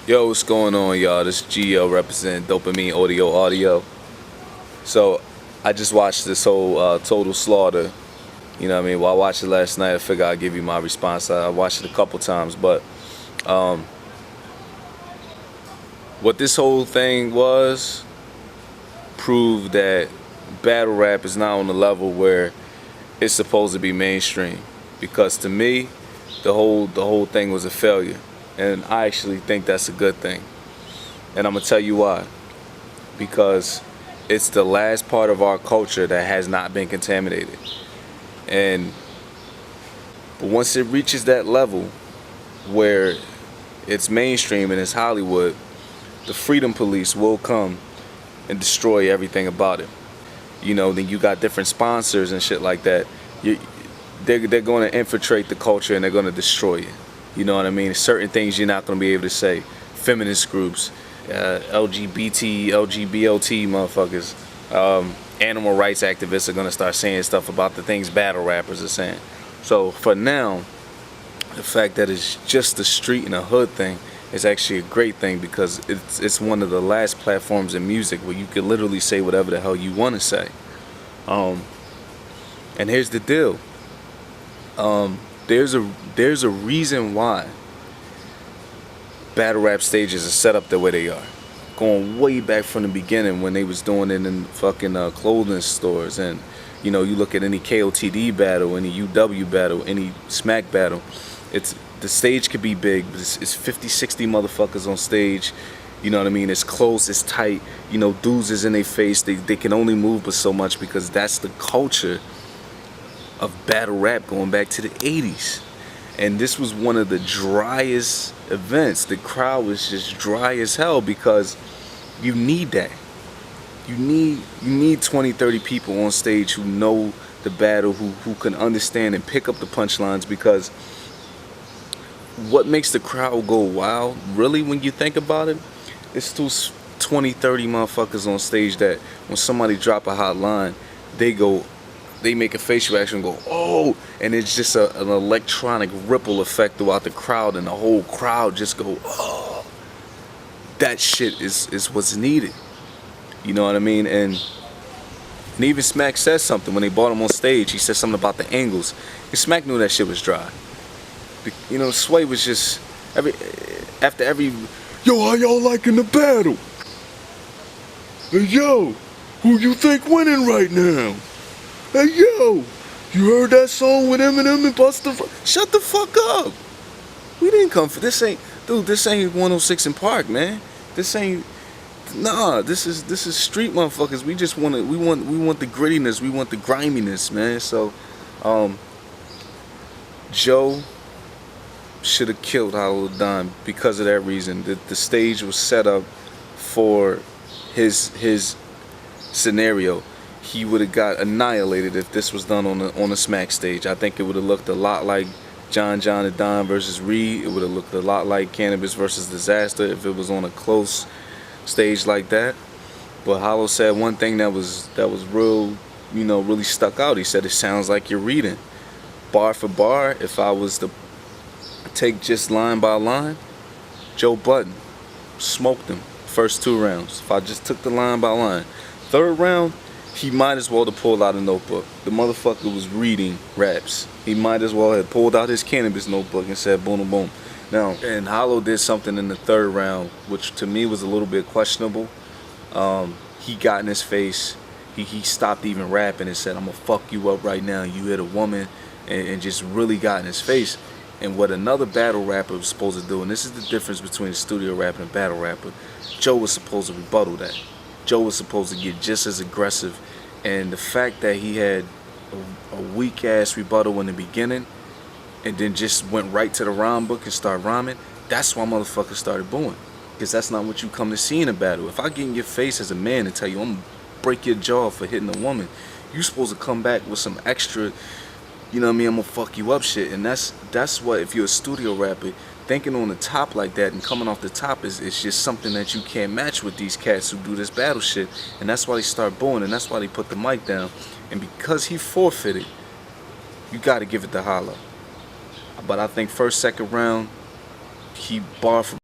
Yo, what's going on, y'all? This is GL representing Dopamine Audio. So, I just watched this whole Total Slaughter. You know what I mean? Well, I watched it last night. I figured I'd give you my response. I watched it a couple times, but what this whole thing was proved that battle rap is not on the level where it's supposed to be mainstream. Because to me, the whole thing was a failure. And I actually think that's a good thing. And I'm going to tell you why. Because it's the last part of our culture that has not been contaminated. But once it reaches that level where it's mainstream and it's Hollywood, the freedom police will come and destroy everything about it. You know, then you got different sponsors and shit like that. They're going to infiltrate the culture and they're going to destroy it. You know what I mean? Certain things you're not going to be able to say. Feminist groups, LGBT motherfuckers, animal rights activists are going to start saying stuff about the things battle rappers are saying. So for now, the fact that it's just a street and a hood thing is actually a great thing, because it's one of the last platforms in music where you can literally say whatever the hell you want to say. And here's the deal. There's a reason why battle rap stages are set up the way they are. Going way back from the beginning when they was doing it in fucking clothing stores. And you know, you look at any KOTD battle, any UW battle, any smack battle, the stage could be big, but it's 50, 60 motherfuckers on stage. You know what I mean? It's close, it's tight. You know, dudes is in their face. They can only move but so much, because that's the culture of battle rap going back to the 80s. And this was one of the driest events. The crowd was just dry as hell, because you need that. You need 20, 30 people on stage who know the battle, who can understand and pick up the punchlines, because what makes the crowd go wild, really, when you think about it, it's those 20, 30 motherfuckers on stage that when somebody drop a hot line, they make a facial reaction and go, oh, and it's just an electronic ripple effect throughout the crowd, and the whole crowd just go, oh. That shit is what's needed. You know what I mean? And even Smack said something when they brought him on stage. He said something about the angles. And Smack knew that shit was dry. You know, Sway was just, after every, yo, how y'all liking the battle? Hey, yo, who you think winning right now? Hey, yo, you heard that song with Eminem and Busta? Shut the fuck up. We didn't come for this. This ain't 106 in Park, man. This ain't, nah, this is street motherfuckers. We just want the grittiness, we want the griminess, man. So Joe should have killed Hollow Don because of that reason. The stage was set up for his scenario. He would have got annihilated if this was done on a smack stage. I think it would have looked a lot like John and Don versus Reed. It would have looked a lot like Canibus versus Disaster if it was on a close stage like that. But Hollow said one thing that was real, you know, really stuck out. He said, it sounds like you're reading. Bar for bar, if I was to take just line by line, Joe Budden smoked him first 2 rounds. If I just took the line by line. 3rd round, he might as well have pulled out a notebook. The motherfucker was reading raps. He might as well have pulled out his Canibus notebook and said boom, boom, boom. Now, and Hollow did something in the 3rd round, which to me was a little bit questionable. He got in his face. He stopped even rapping and said, I'm gonna fuck you up right now. You hit a woman, and just really got in his face. And what another battle rapper was supposed to do, and this is the difference between a studio rapper and a battle rapper, Joe was supposed to rebuttal that. Joe was supposed to get just as aggressive, and the fact that he had a weak ass rebuttal in the beginning and then just went right to the rhyme book and started rhyming, that's why motherfuckers started booing. Because that's not what you come to see in a battle. If I get in your face as a man and tell you I'm gonna break your jaw for hitting a woman, you supposed to come back with some extra, you know what I mean, I'm gonna fuck you up shit. And that's what, if you're a studio rapper, thinking on the top like that and coming off the top is just something that you can't match with these cats who do this battle shit. And that's why they start booing, and that's why they put the mic down. And because he forfeited, you gotta give it to Hollow. But I think 1st, 2nd round, he barred for